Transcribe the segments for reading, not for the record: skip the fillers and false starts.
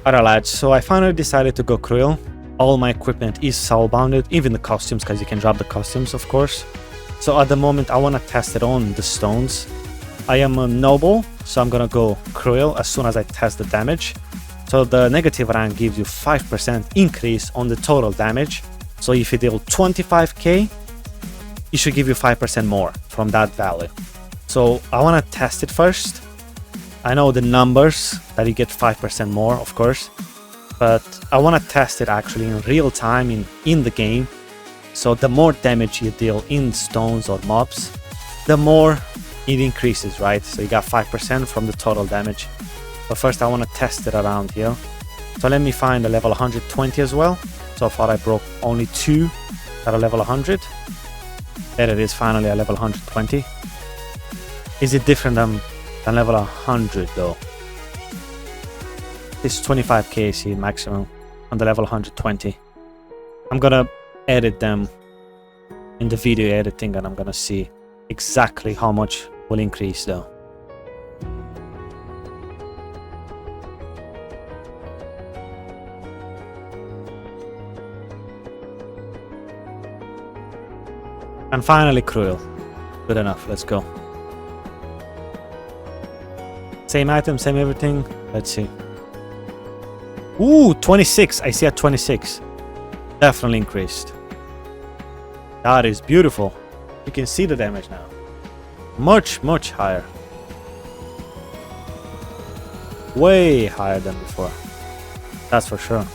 Alright lads, so I finally decided to go cruel. All my equipment is soul-bounded, even the costumes, because you can drop the costumes, of course. So at the moment I want to test it on the stones. I am a noble, so I'm gonna go cruel as soon as I test the damage. So the negative rank gives you 5% increase on the total damage. So if you deal 25k, it should give you 5% more from that value. So I want to test it first. I know the numbers that you get 5% more, of course, but I want to test it actually in real time in the game. So the more damage you deal in stones or mobs, the more it increases, right? So you got 5% from the total damage. But first I want to test it around here. So let me find a level 120 as well. So far I broke only 2 that are level 100. There it is, finally a level 120. Is it different than level 100 though? This 25k AC maximum on the level 120. I'm gonna edit them in the video editing and I'm gonna see exactly how much will increase though. And finally cruel. Good enough, let's go. Same item, same everything. Let's see. Ooh, 26. I see at 26. Definitely increased. That is beautiful. You can see the damage now. Much, much higher. Way higher than before. That's for sure.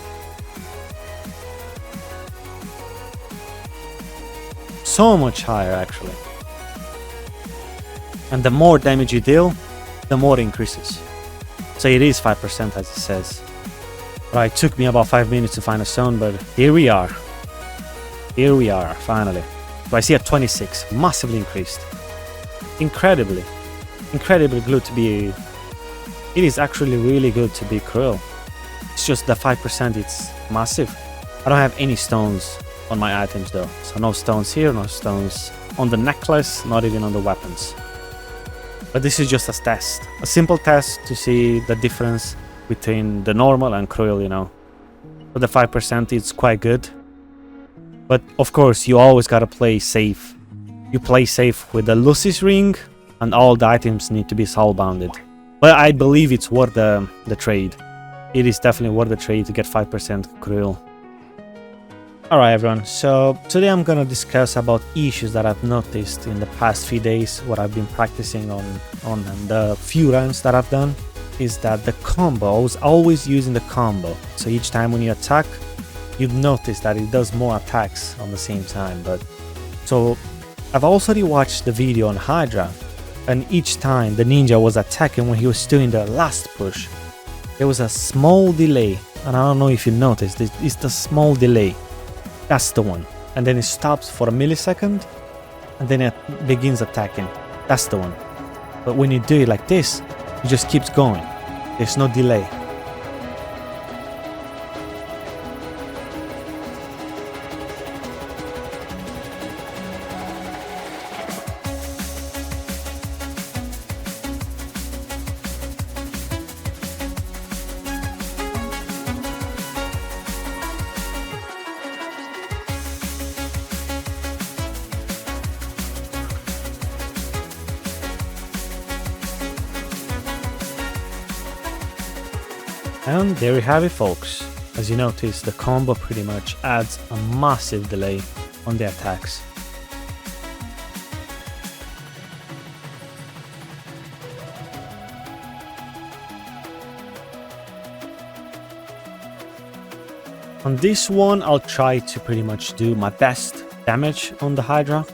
So much higher actually. And the more damage you deal, the more it increases. So it is 5% as it says. Right, it took me about 5 minutes to find a stone, but here we are. Here we are, finally. So I see a 26, massively increased. Incredibly good to be... It is actually really good to be cruel. It's just the 5%, it's massive. I don't have any stones on my items though. So no stones here, no stones on the necklace, not even on the weapons. But this is just a test. A simple test to see the difference between the normal and cruel, you know. But the 5% is quite good. But of course, you always gotta play safe. You play safe with the Lucis ring, and all the items need to be soul-bounded. But I believe it's worth the trade. It is definitely worth the trade to get 5% cruel. Alright everyone, so today I'm gonna discuss about issues that I've noticed in the past few days, what I've been practicing on the few runs that I've done, is that the combo, I was always using the combo. So each time when you attack, you'd notice that it does more attacks on the same time. But so I've also rewatched the video on Hydra, and each time the ninja was attacking when he was doing the last push, there was a small delay, and I don't know if you noticed, it's the small delay. That's the one. And then it stops for a millisecond, and then it begins attacking. That's the one. But when you do it like this, it just keeps going. There's no delay. And there we have it folks. As you notice, the combo pretty much adds a massive delay on the attacks. On this one, I'll try to pretty much do my best damage on the Hydra.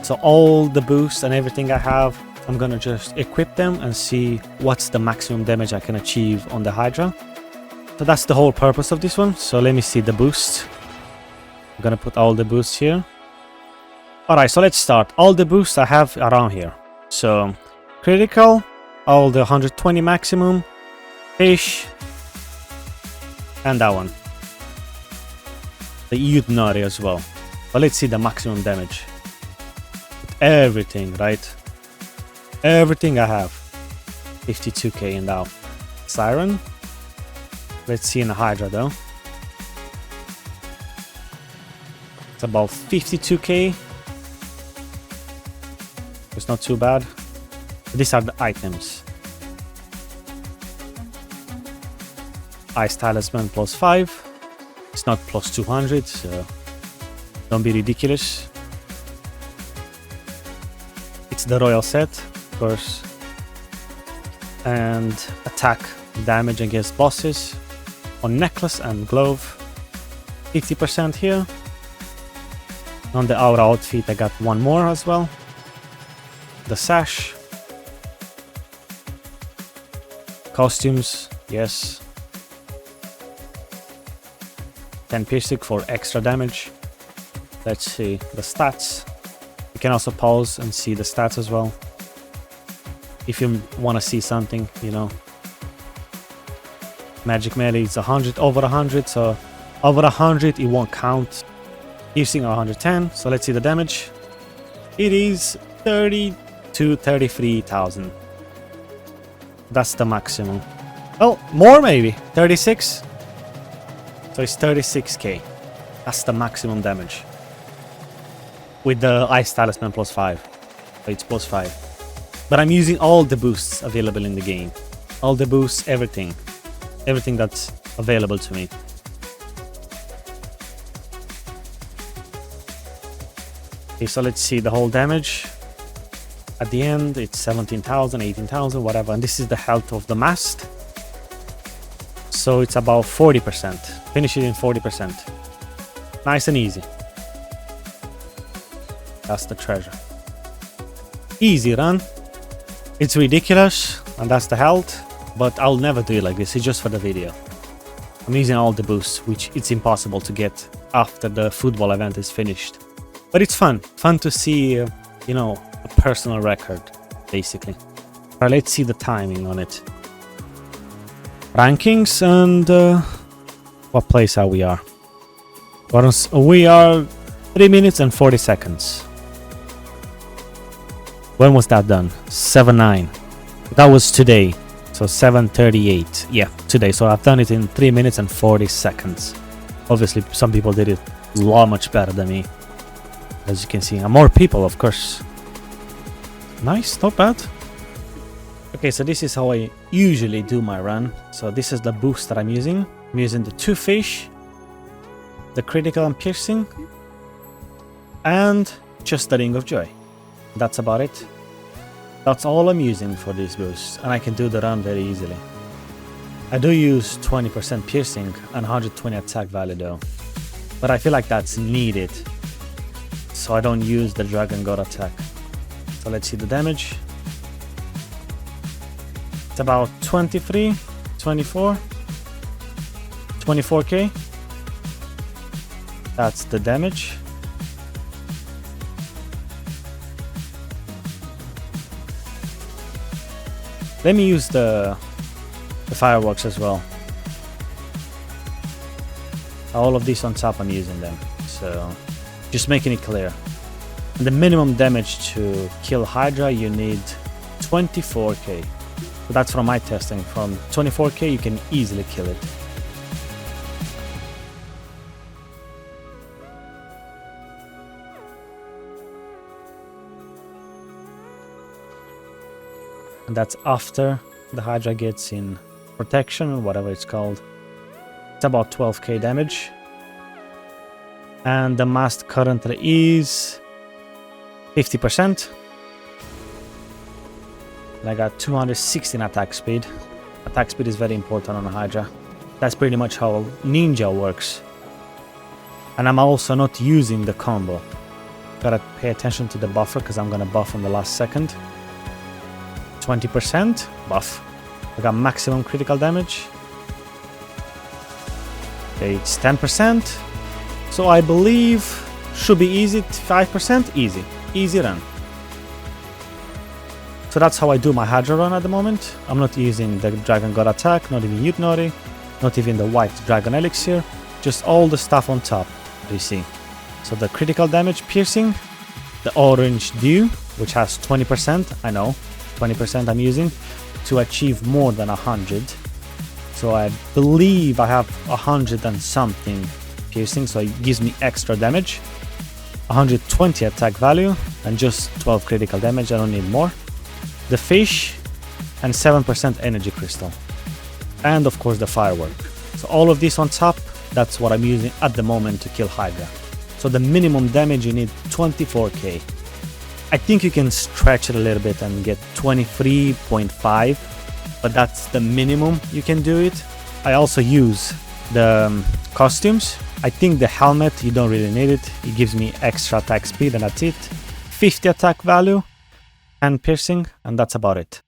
So all the boosts and everything I have, I'm gonna just equip them and see what's the maximum damage I can achieve on the Hydra. So that's the whole purpose of this one. So let me see the boosts. I'm gonna put all the boosts here. Alright, so let's start. All the boosts I have around here. So critical, all the 120 maximum, fish, and that one. The Yudnari as well. But let's see the maximum damage. Everything, right? Everything I have. 52k in that. Siren. Let's see in the Hydra though. It's about 52k. It's not too bad. These are the items. Ice Talisman plus 5. It's not plus 200, so don't be ridiculous. It's the royal set, of course. And attack damage against bosses on necklace and glove. 50% here. On the aura outfit I got one more as well. The sash. Costumes, yes. 10 piercing for extra damage. Let's see the stats. You can also pause and see the stats as well. If you want to see something, you know. Magic melee is 100, over 100, so over 100 it won't count. Piercing 110, so let's see the damage. It is 30 to 33,000. That's the maximum. Oh, more maybe. 36. So it's 36k. That's the maximum damage. With the Ice Talisman plus 5. So it's plus 5. But I'm using all the boosts available in the game. All the boosts, everything. Everything that's available to me. Okay, so let's see the whole damage. At the end, it's 17,000, 18,000, whatever. And this is the health of the mast. So it's about 40%. Finish it in 40%. Nice and easy. That's the treasure. Easy run. It's ridiculous, and that's the health. But I'll never do it like this. It's just for the video. I'm using all the boosts, which it's impossible to get after the football event is finished. But it's fun. Fun to see, you know, a personal record, basically. Alright, let's see the timing on it. Rankings and what place are we are? We are 3 minutes and 40 seconds. When was that done? 7-9. That was today. So 7:38. Yeah, today. So I've done it in 3 minutes and 40 seconds. Obviously, some people did it a lot much better than me. As you can see, and more people, of course. Nice, not bad. Okay, so this is how I usually do my run. So this is the boost that I'm using. I'm using the 2 fish, the critical and piercing, and just the Ring of Joy. That's about it. That's all I'm using for these boosts, and I can do the run very easily. I do use 20% piercing and 120 attack value though, but I feel like that's needed, so I don't use the Dragon God attack. So let's see the damage. It's about 23, 24, 24k. That's the damage. Let me use the fireworks as well. All of these on top, I'm using them. So just making it clear. And the minimum damage to kill Hydra, you need 24k. So that's from my testing. From 24k, you can easily kill it. And that's after the Hydra gets in protection, whatever it's called. It's about 12k damage. And the mast currently is 50%. And I got 216 attack speed. Attack speed is very important on a Hydra. That's pretty much how Ninja works. And I'm also not using the combo. Gotta pay attention to the buffer because I'm gonna buff on the last second. 20% buff. I got maximum critical damage. Okay, it's 10%. So I believe should be easy. 5% easy. Easy run. So that's how I do my Hydra run at the moment. I'm not using the Dragon God attack, not even Yutnori, not even the white Dragon Elixir. Just all the stuff on top, you see. So the critical damage piercing, the orange dew, which has 20%, I know. 20% I'm using to achieve more than 100. So So I believe I have 100 and something piercing, so it gives me extra damage. 120 attack value and just 12 critical damage. I don't need more. The fish and 7% energy crystal. And of course the firework. So all of this on top, that's what I'm using at the moment to kill Hydra. So the minimum damage you need 24k. I think you can stretch it a little bit and get 23.5, but that's the minimum you can do it. I also use the costumes. I think the helmet, you don't really need it. It gives me extra attack speed and that's it. 50 attack value and piercing, and that's about it.